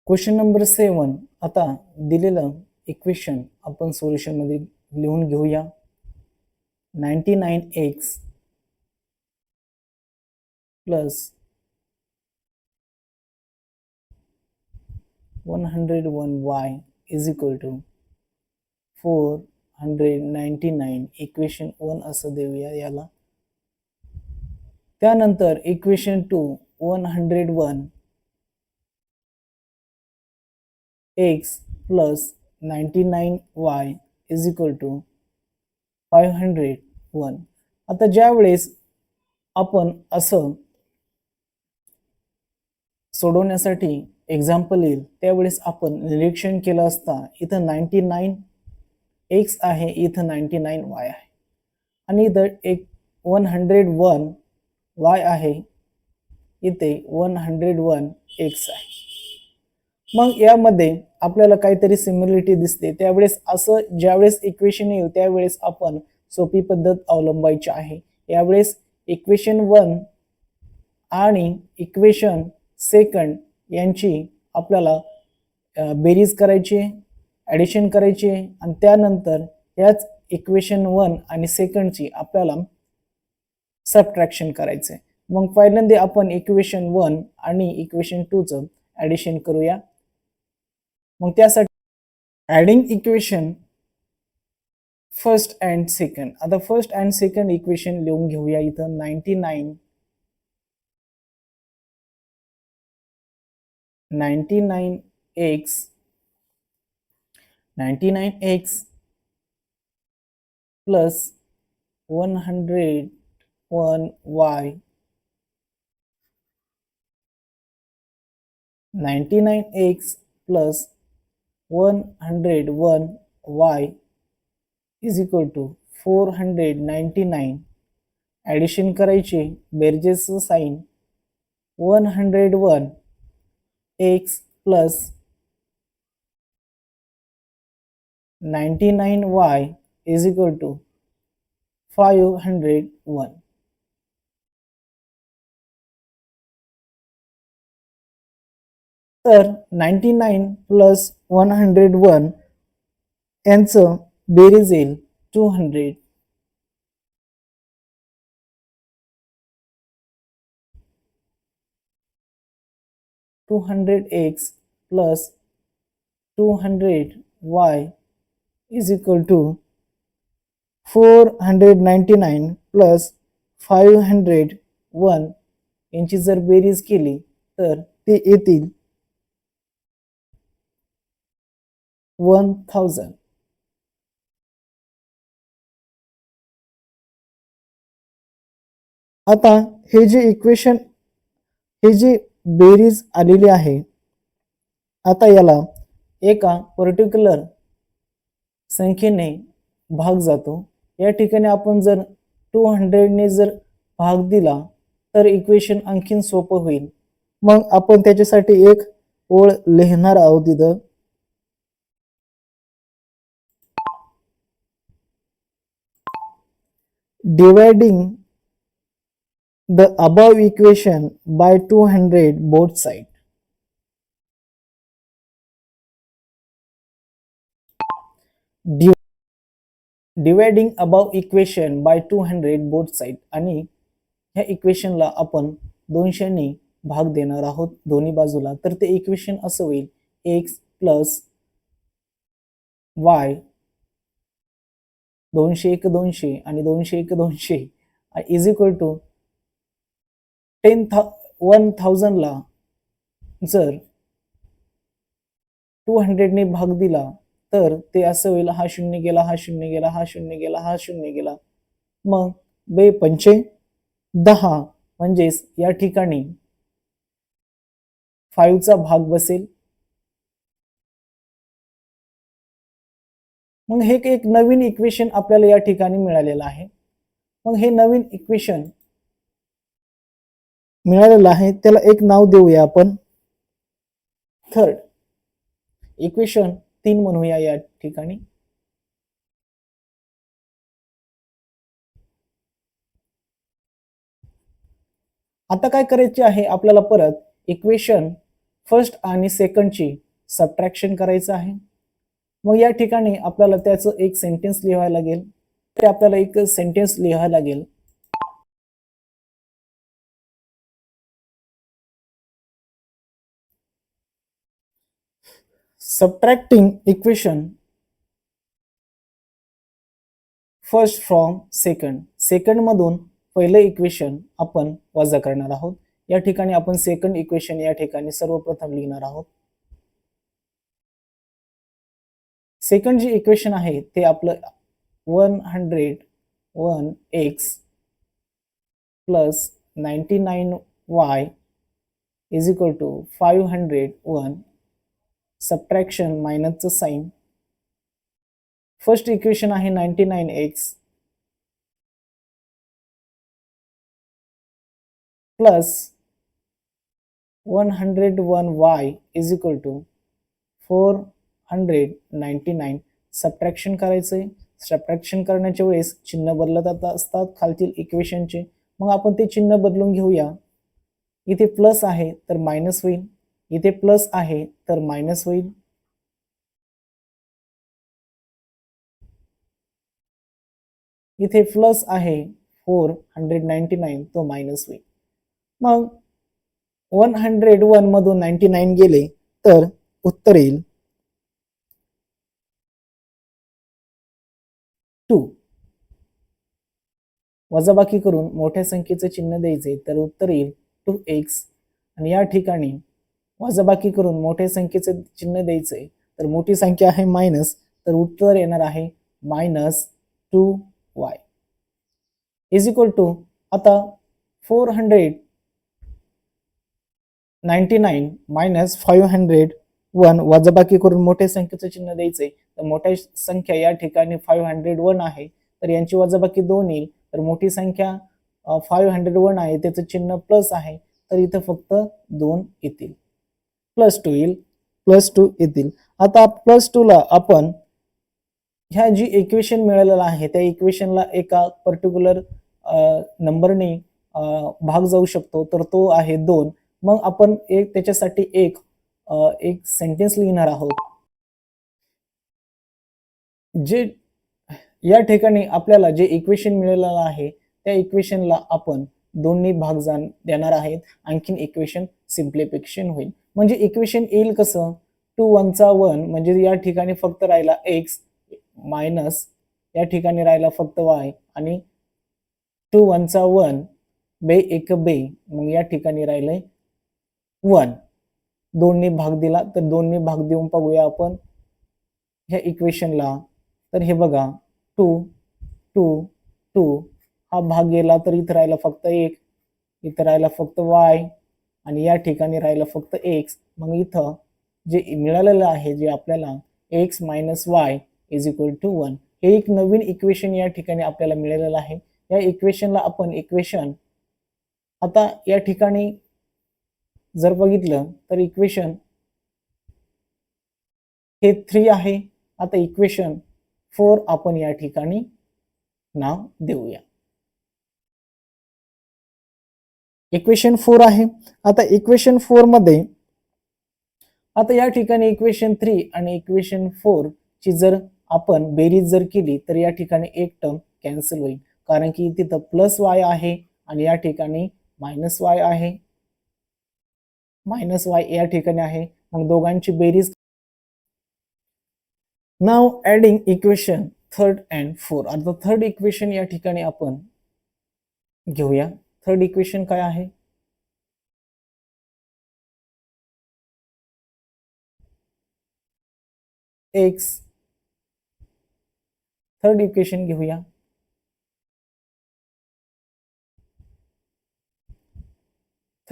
Question number 7. आता दिलेलं equation आपण सोल्युशन मध्ये लिहून घेऊया. 99x plus 101y is equal to 499. Equation 1 असं देऊया याला. त्यानंतर equation 2 101 x plus 99y is equal to 501. आता ज्या वेळेस आपण असं सोडवण्यासाठी एक्झाम्पल येईल त्यावेळेस आपण निरीक्षण केलं असता इथं 99x आहे, इथं 99y आहे आणि इथं एक 101y आहे, इथे 101x आहे. मग यामध्ये आपल्याला काहीतरी सिमिलरिटी दिसते. त्यावेळेस असं ज्यावेळेस इक्वेशन येईल त्यावेळेस आपण सोपी पद्धत अवलंबायची आहे. यावेळेस इक्वेशन 1 आणि इक्वेशन 2 यांची आपल्याला बेरीज करायची, ॲडिशन करायची आणि त्यानंतर याच इक्वेशन 1 आणि 2 ची आपल्याला सबट्रॅक्शन करायचे. मग पहिल्यांदा आपण इक्वेशन 1 आणि इक्वेशन 2 चं ॲडिशन करूया. मग त्यासाठी adding equation first and second. आता फर्स्ट अँड सेकंड इक्वेशन लिहून घेऊया. इथं 99x plus 101y 99x plus 101y is equal to 499. Addition करायचे, बेरजेचं sign 101x plus 99y is equal to 501. तर 99 प्लस 101 यांचं बेरीज येईल 200. x plus 200y is equal to 499 plus 501 यांची जर बेरीज केली तर ते येतील 1000. आता हे जे इक्वेशन, हे जे बेरीज आलेली आहे, आता याला एका पर्टिक्युलर संख्येने भाग जातो. या ठिकाणी आपण जर 200 ने जर भाग दिला तर इक्वेशन आणखीन सोपं होईल. मग आपण त्याच्यासाठी एक ओळ लिहिणार आहोत. इथं dividing the above equation by 200 both sides. Dividing above equation by 200 both sides. आणि ह्या इक्वेशनला आपण 200 ने भाग देणार आहोत दोन्ही बाजूला. तर ते इक्वेशन असं होईल x प्लस y 200 1 200 आणि 200 1 200 इज इक्वल टू 1000 ला जर 200 ने भाग दिला तर ते असं होईल, हा शून्य गेला, हा शून्य गेला, हा शून्य गेला, हा शून्य गेला. मग 2 पंचे 10 म्हणजेच या ठिकाणी 5 चा भाग बसेल. मग हे एक नवीन इक्वेशन आपल्याला या ठिकाणी मिळालेलं आहे. मग हे नवीन इक्वेशन मिळालेलं आहे त्याला एक नाव देऊया आपण थर्ड इक्वेशन 3 म्हणूया या ठिकाणी. आता काय करायचे आहे आपल्याला, परत इक्वेशन फर्स्ट आणि सेकंडची सबट्रॅक्शन करायचं आहे. मग या ठिकाणी आपल्याला त्याचं एक सेंटेन्स लिहायला लागेल. ते आपल्याला एक सेंटेन्स लिहायला लागेल. Subtracting equation first from second. Second मधून पहिलं इक्वेशन आपण वजा करणार आहोत. या ठिकाणी आपण सेकंड इक्वेशन या ठिकाणी सर्वप्रथम लिहिणार आहोत. सेकंड जे इक्वेशन आहे ते आपलं 101x plus 99y is equal to 501 subtraction मायनसचं साइन. फर्स्ट इक्वेशन आहे 99x plus 101y is equal to 499 subtraction करायचंय. सबट्रॅक्शन करण्याच्या वेळेस चिन्ह बदलत असतात खालतील इक्वेशनचे. मग आपण ते चिन्ह बदलून घेऊया. इथे प्लस आहे तर मायनस होईल, इथे प्लस आहे तर मायनस होईल. इथे प्लस आहे 499 तो मायनस होईल. मग 101 मधून 99 गेले तर उत्तर येईल 2. वजाबाकी करून मोठ्या संख्येचे चिन्ह द्यायचे तर उत्तर येईल 2x. आणि या ठिकाणी वजाबाकी करून मोठ्या संख्येचे चिन्ह द्यायचे तर मोठी संख्या आहे मायनस, तर उत्तर येणार आहे -2y इज इक्वल टू. आता 499 मायनस 501 वजाबाकी करून मोठ्या संख्येचे चिन्ह द्यायचे तर मोठ्या संख्या या ठिकाणी 501 आहे, तर यांची वजाबाकी 2 येईल. तर मोठी संख्या 501 आहे, त्याचं चिन्ह प्लस आहे, तर इथं फक्त 2 येतील. +2 येईल, +2 येतील. आता +2 ला आपण ह्या जी इक्वेशन मिळालेलं आहे त्या इक्वेशनला एका पर्टिक्युलर नंबरने भाग जाऊ शकतो, तर तो आहे 2. मग आपण त्याच्यासाठी एक सेंटेन्स लिहिणार आहोत. जे या ठिकाणी आपल्याला जे इक्वेशन मिळालेलं आहे त्या इक्वेशनला आपण 2 ने भाग देणार आहेत. आणखीन इक्वेशन सिम्प्लिफिकेशन होईल. म्हणजे इक्वेशन येईल कसं, 2 1 चा 1 म्हणजे या ठिकाणी फक्त राहिला x मायनस या ठिकाणी राहिला फक्त y आणि 2 1 चा 1 बे एक बे, मग या ठिकाणी राहिले 1. 2 ने भाग दिला तर 2 ने भाग देऊन पाहूया आपण ह्या इक्वेशनला. तर हे बघा 2 2 2 हा भाग गेला तर इथं राहिला फक्त 1, इथं राहिला फक्त y आणि या ठिकाणी राहिला फक्त x. मग इथं जे मिळालेलं आहे जे आपल्याला x minus y is equal to 1 हे एक नवीन इक्वेशन या ठिकाणी आपल्याला मिळालेलं आहे. या इक्वेशनला आपण इक्वेशन आता या ठिकाणी जर बघितलं तर इक्वेशन हे 3 आहे. आता इक्वेशन 4 आपण या ठिकाणी नाव देऊया. इक्वेशन 4 आहे. आता इक्वेशन 4 मध्ये आता या ठिकाणी इक्वेशन 3 आणि इक्वेशन 4 ची जर आपण बेरीज जर केली तर या ठिकाणी एक टर्म कॅन्सल होईल, कारण की तिथं +y आहे आणि या ठिकाणी -y आहे, -y या ठिकाणी आहे. मग दोघांची बेरीज. नाव ऍडिंग इक्वेशन 3rd and 4. आता 3rd इक्वेशन या ठिकाणी आपण घेऊया. 3rd इक्वेशन काय आहे, x. 3rd इक्वेशन घेऊया.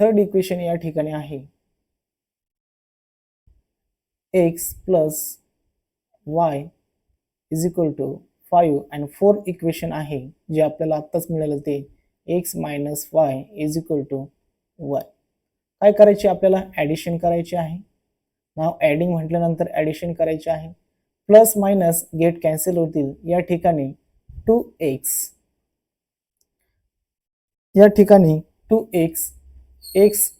थर्ड इक्वेशन या ठिकाणी आहे x plus y is equal to 5 आणि 4 इक्वेशन आहे जे आपल्याला आत्ताच मिळालं ते x minus y is equal to 1. काय करायचे, आपल्याला ॲडिशन करायचे आहे. नाव ॲडिंग म्हटल्यानंतर ॲडिशन करायचे आहे. प्लस मायनस गेट कॅन्सल होतील. या ठिकाणी 2x या ठिकाणी 2x x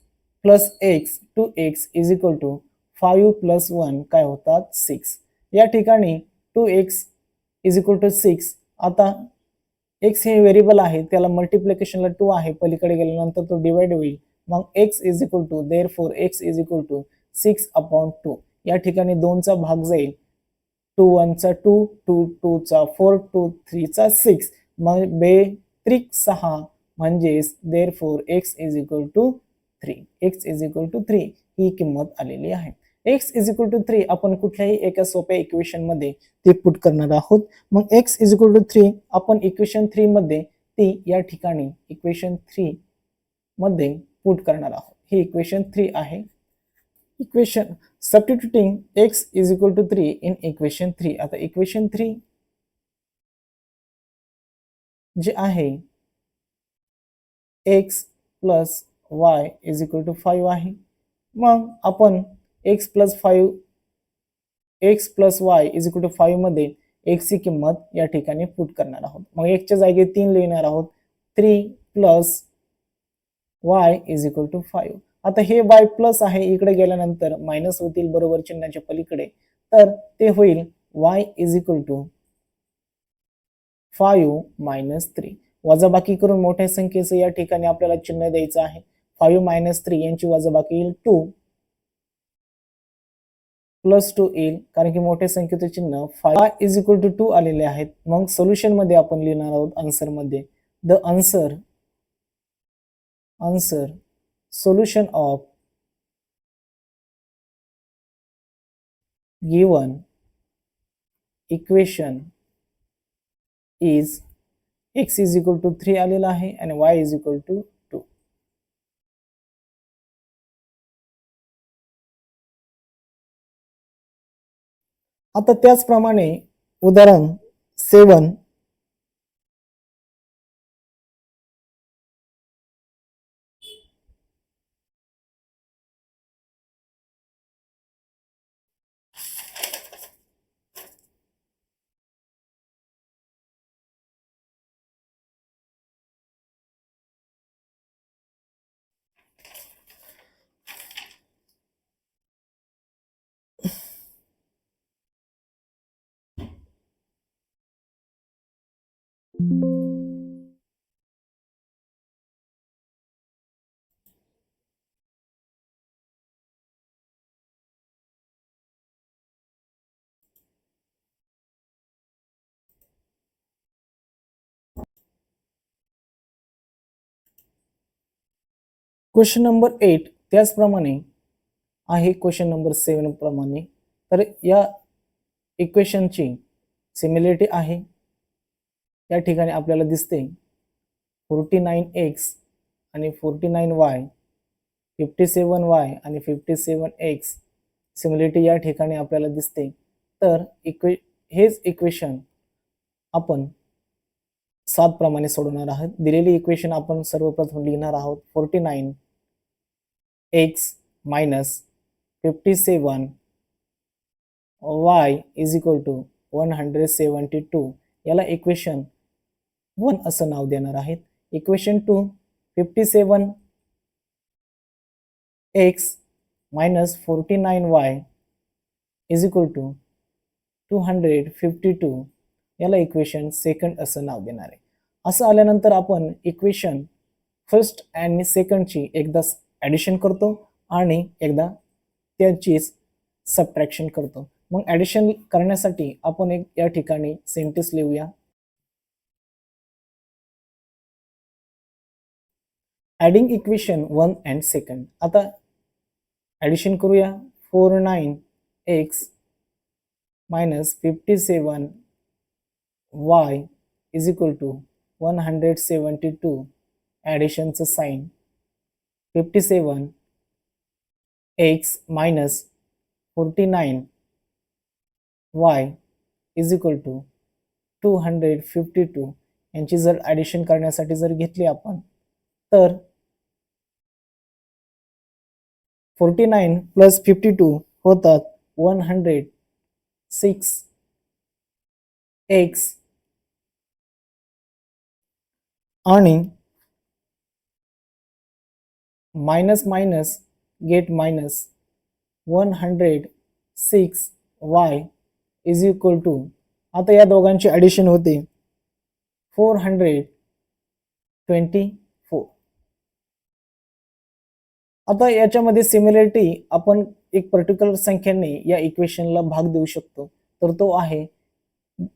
plus x two x is equal to 5 plus 1 काय होतात 6. या ठिकाणी 2x इज इक्वल टू 6. आता x हे व्हेरिएबल आहे, त्याला मल्टिप्लिकेशनला 2 आहे, पलीकडे गेल्यानंतर तो डिवाइड होईल. मग x is equal to therefore x is equal to 6/2. या ठिकाणी 2 चा भाग जाईल, 2 1 चा 2, 2 2 चा 4, 2 3 चा 6. मग बेत्रिक 6 म्हणजेच therefore x is equal to 3. x is equal to 3 ही किंमत आलेली आहे. x इज इक्वल टू 3 आपण कुठल्याही एका सोप्या इक्वेशन मध्ये ते पुट करणार आहोत. मग x इज इक्वल टू 3 आपण इक्वेशन 3 मध्ये ती या ठिकाणी इक्वेशन 3 मध्ये पुट करणार आहोत. ही इक्वेशन 3 आहे. Equation substituting x is equal to 3 in equation 3. आता इक्वेशन 3 जे आहे x plus y is equal to 5 आहे. मग आपण x plus y is equal to 5 मध्ये x ची किंमत या ठिकाणी पुट करणार आहोत. मग x च्या जागी 3 लिहिणार आहोत. 3 plus y is equal to 5. आता हे y प्लस आहे, इकडे गेल्यानंतर मायनस होतील बरोबर चिन्हाच्या पलीकडे, तर ते होईल y is equal to 5 minus 3. वजाबाकी करून मोठ्या संख्येचं या ठिकाणी आपल्याला चिन्ह द्यायचं आहे. 5 मायनस 3 यांची वजाबाकी येईल 2 प्लस 2 येईल, कारण की मोठ्या संख्येचं चिन्ह 5 इज इक्वल टू 2 आलेले आहेत. मग सोल्युशन मध्ये आपण लिहिणार आहोत आन्सर मध्ये the answer solution of given equation is x is equal to 3 आलेला आहे आणि y is equal to 2. आता त्याचप्रमाणे उदाहरण 7 क्वेश्चन नंबर 8 त्याचप्रमाणे आहे क्वेश्चन नंबर 7 प्रमाणे. तर या इक्वेशनची सिमिलरिटी आहे. या ठिकाणी आपल्याला दिसते 49x आणि 49y, 57y आणि 57x सिमिलरिटी या ठिकाणी आपल्याला दिसते. तर हेच इक्वेशन आपण 7 प्रमाणे सोडवणार आहोत. दिलेली इक्वेशन आपण सर्वप्रथम लिहिणार आहोत 49x minus 57y is equal to 172. याला इक्वेशन 1 असं नाव देणार आहेत. Equation 2 57x minus 49y is equal to 252. याला इक्वेशन सेकंड असं नाव देणार आहे. असं आल्यानंतर आपण इक्वेशन फर्स्ट आणि सेकंडची एकदा ॲडिशन करतो आणि एकदा त्याचीच सबट्रॅक्शन करतो. मग ॲडिशन करण्यासाठी आपण एक या ठिकाणी सेंटेन्स लिहूया. Adding equation 1 and second. आता ॲडिशन करूया. 49x minus 57y is equal to 172. ॲडिशनचं sign 57x minus 49y is equal to 252. यांची जर ॲडिशन करण्यासाठी जर घेतली आपण तर 49 प्लस 52 होतात 106x आणि minus minus get minus 106y is equal to, आता या दोघांची ॲडिशन होते 424. आता याच्यामध्ये सिमिलरिटी आपण एक पर्टिक्युलर संख्येने या इक्वेशनला भाग देऊ शकतो, तर तो आहे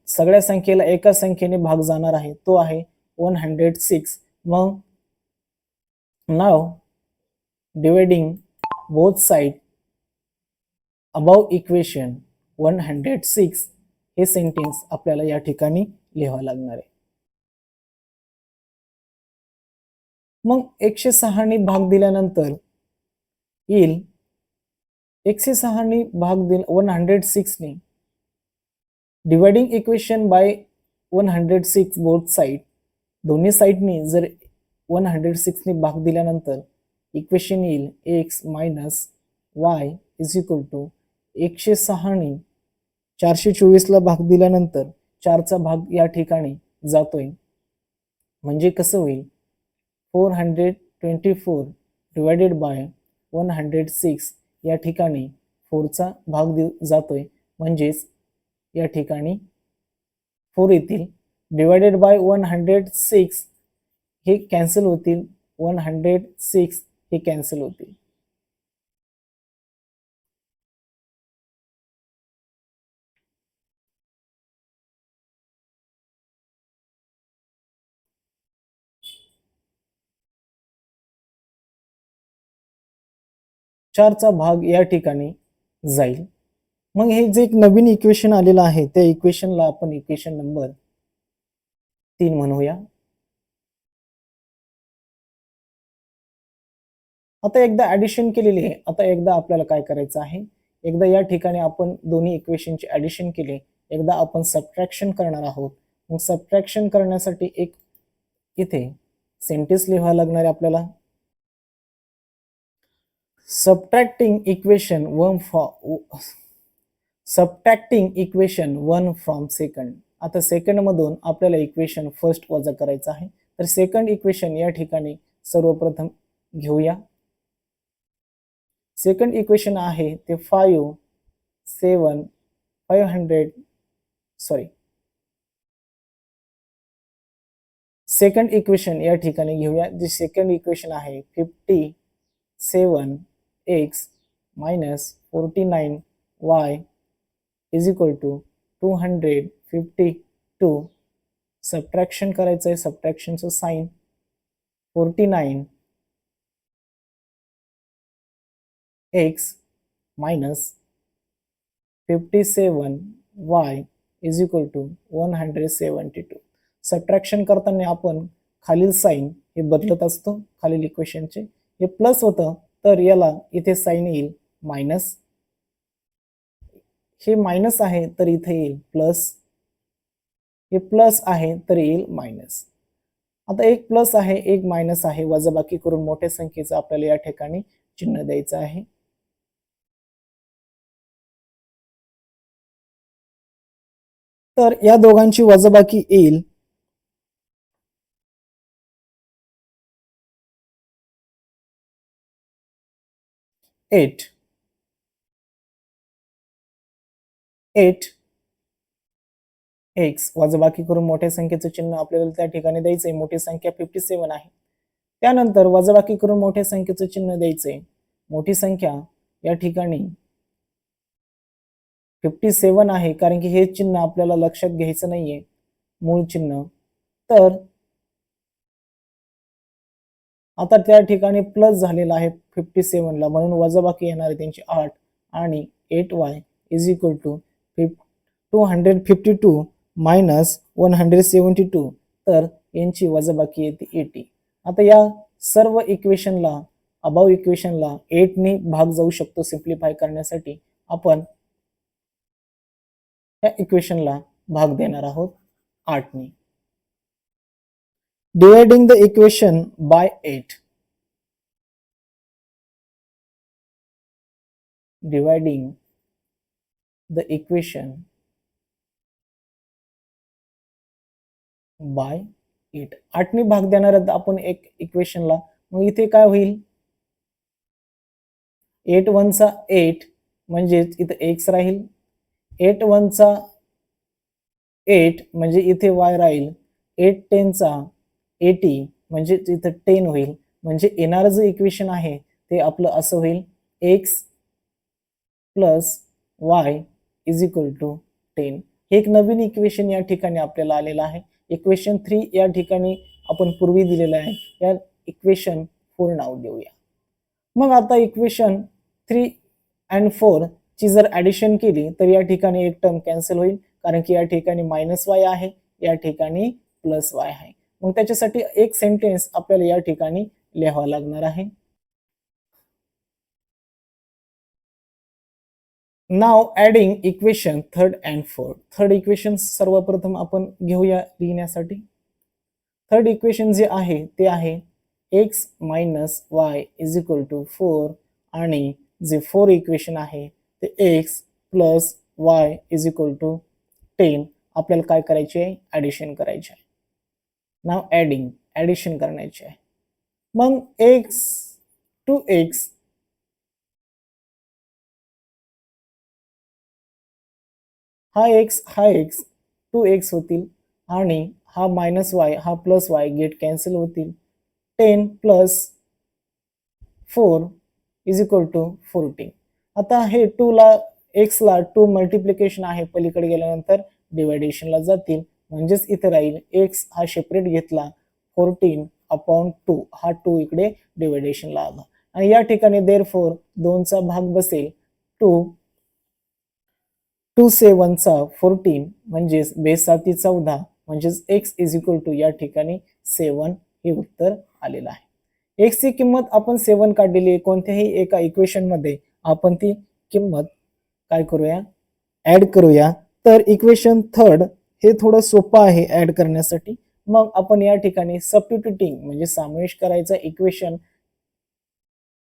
सगळ्या संख्येला एका संख्येने भाग जाणार आहे, तो आहे 106. मग now dividing both side above equation 106 हे सेंटेन्स आपल्याला या ठिकाणी लिहावं लागणार आहे. मग 106 ने भाग दिल्यानंतर येईल 106 ने भाग दिल 106 ने dividing equation by 106 both side, दोन्ही साइडनी जर 106 ने भाग दिल्यानंतर इक्वेशन येईल x minus y is equal to 106 ने 424 ला भाग दिल्यानंतर 4चा भाग या ठिकाणी जातोय, म्हणजे कसं होईल 424 डिवाइडेड बाय 106 या ठिकाणी 4चा भाग जातोय, म्हणजेच या ठिकाणी 4 येतील. डिवाइडेड बाय 106 हे कॅन्सल होतील, 106 हे कॅन्सल होतील. चारचा भाग या ठिकाणी जाईल. मग हे जे एक नवीन इक्वेशन आलेलं आहे त्या इक्वेशनला आपण इक्वेशन नंबर 3 म्हणूया. आता एकदा ऍडिशन केलेली आहे, आता एकदा आपल्याला काय करायचं आहे, एकदा या ठिकाणी आपण दोन्ही इक्वेशनचे ऍडिशन केले, एकदा आपण सबट्रॅक्शन करणार आहोत. मग सबट्रॅक्शन करण्यासाठी एक इथे सेंटेन्स लिहावं लागणार आहे आपल्याला. Subtracting equation 1 from second. आता सेकंड मधून आपल्याला इक्वेशन फर्स्ट वजा करायचं आहे, तर सेकंड इक्वेशन या ठिकाणी सर्वप्रथम घेऊया. सेकंड इक्वेशन आहे ते 500 सेकंड इक्वेशन या ठिकाणी घेऊया. जे सेकंड इक्वेशन आहे 57x minus 49y is equal to 252. Subtraction करायचं आहे, सबट्रॅक्शनचं sign 49x minus 57y is equal to 172. Subtraction करताना आपण खालील साइन हे बदलत असतो, खालील इक्वेशनचे हे प्लस होतं तर याला इथे साइन येईल मायनस, हे मायनस आहे तर इथे येईल प्लस, हे प्लस आहे तर येईल मायनस. आता एक प्लस आहे एक मायनस आहे, वजाबाकी करून मोठ्या संख्येचं आपल्याला या ठिकाणी चिन्ह द्यायचं आहे. तर या दोघांची वजाबाकी येईल 8 x वजाबाकी करून मोठ्या संख्येचं चिन्ह आपल्याला त्या ठिकाणी द्यायचंय. मोठी संख्या 57 आहे, त्यानंतर वजाबाकी करून मोठ्या संख्येचं चिन्ह द्यायचंय. मोठी संख्या या ठिकाणी 57 आहे, कारण की हे चिन्ह आपल्याला लक्षात घ्यायचं नाहीये मूळ चिन्ह. तर आता त्या ठिकाणी प्लस झालेला आहे 57 ला, म्हणून वजाबाकी येणार आहे त्यांची 8 आणि 8y is equal to 252 minus 172. तर यांची वजाबाकी येते 80. आता या सर्व इक्वेशनला अबाव इक्वेशनला 8 ने भाग जाऊ शकतो. सिम्प्लिफाय करण्यासाठी आपण या इक्वेशनला भाग देणार आहोत 8 ने. Dividing the equation by 8. Dividing the equation by 8. 8 ने भाग देणार आपण एक इक्वेशनला, मग इथे काय होईल 8 1 8 म्हणजेच इथं x राहील, 8 1 8 म्हणजे इथे y राहील, 8 10 80 म्हणजे इथं 10 होईल. म्हणजे येणारं जे इक्वेशन आहे ते आपलं असं होईल x plus y is equal to 10. हे एक नवीन इक्वेशन या ठिकाणी आपल्याला आलेलं आहे. इक्वेशन 3 या ठिकाणी आपण पूर्वी दिलेलं आहे. या इक्वेशन 4 नाव देऊया. मग आता इक्वेशन 3 आणि 4 ची जर ऍडिशन केली तर या ठिकाणी एक टर्म कॅन्सल होईल, कारण की या ठिकाणी -y आहे, या ठिकाणी +y आहे. मग त्याच्यासाठी एक सेंटेन्स आपल्याला या ठिकाणी लिहावा लागणार आहे. Now adding equation 3 and 4. Third equation सर्वप्रथम आपण घेऊया लिहिण्यासाठी. थर्ड इक्वेशन जे आहे ते आहे x minus y is equal to 4 आणि जे 4 इक्वेशन आहे ते x plus y is equal to 10 आपल्याला काय करायचे आहे, ऍडिशन करायचे आहे. नाव ऍडिशन करायचे आहे. मग x टू x हा x 2x होतील आणि हा -y हा +y गेट कॅन्सल होतील. 10 प्लस 4 इज इक्वल टू 14. आता हे 2 ला x ला 2 मल्टिप्लिकेशन आहे, पलीकडे गेल्यानंतर डिवायडेशनला जातील. म्हणजेच इथे राहील x हा सेपरेट घेतला, 14 अपॉन 2 हा 2 इकडे डिवायडेशनला आला आणि या ठिकाणी देअरफॉर 2 चा भाग बसेल. 2 7 14 म्हणजेच बेस 7 14 म्हणजेच x इज इक्वल टू या ठिकाणी 7 हे उत्तर आलेलं आहे. x ची किंमत आपण 7 काढलेली आहे. कोणत्याही एका इक्वेशन मध्ये आपण ती किंमत काय करूया, ऍड करूया. तर इक्वेशन 3 हे थोडं सोपं आहे ऍड करण्यासाठी. मग आपण या ठिकाणी सबस्टिट्यूटिंग म्हणजे समावेश करायचा इक्वेशन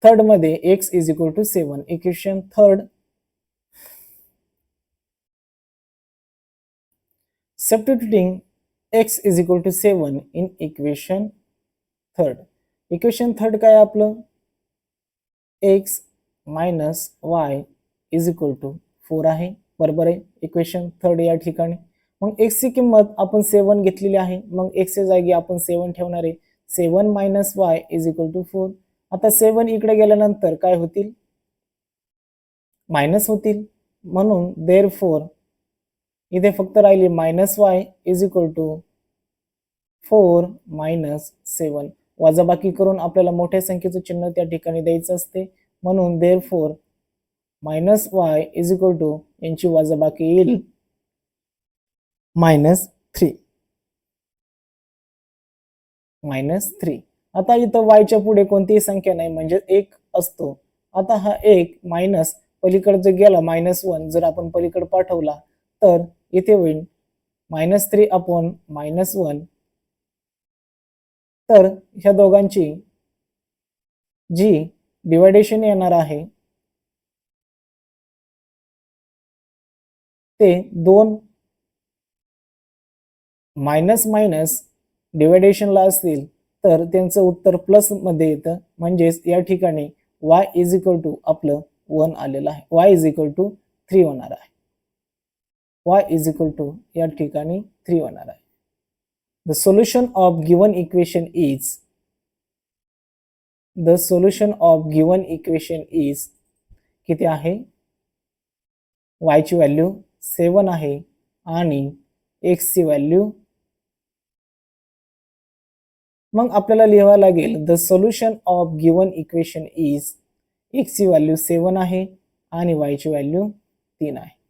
3 मध्ये x is equal to 7. Equation 3 substituting x is equal to 7 in equation 3. Equation 3 काय आपलं x minus y is equal to 4 आहे, बरोबर आहे. इक्वेशन 3 या ठिकाणी मग x ची किंमत आपण 7 घेतलेली आहे. मग x च्या जागी आपण 7 ठेवणार आहे. 7 minus y is equal to 4. आता 7 इकडे गेल्यानंतर काय होतील, मायनस होतील. म्हणून देअरफॉर इथे फक्त राहिली -y is equal to 4 minus 7. वजाबाकी करून आपल्याला मोठ्या संख्येचं चिन्ह त्या ठिकाणी द्यायचं असते. म्हणून therefore -y is equal to यांची वजाबाकी येईल -3. आता इथं y च्या पुढे कोणतीही संख्या नाही म्हणजे 1 असतो. आता हा 1 मायनस पलीकडे जर गेला -1 जर आपण पलीकडे पाठवला तर इथे होईल -3 अपॉन -1. तर ह्या दोघांची जी डिवायडेशन येणार आहे ते 2 मायनस डिवायडेशनला असतील तर त्यांचं उत्तर प्लस मध्ये येतं. म्हणजेच या ठिकाणी y इज इक्वल टू आपलं 1 आलेलं आहे. y इज इक्वल टू 3 होणार आहे. y इज इक्वल टू या ठिकाणी 3 होणार आहे. The solution of given equation is किती आहे, y ची व्हॅल्यू 7 आहे आणि x ची व्हॅल्यू, मग आपल्याला लिहावं लागेल the solution of given equation is x ची व्हॅल्यू 7 आहे आणि y ची व्हॅल्यू 3 आहे.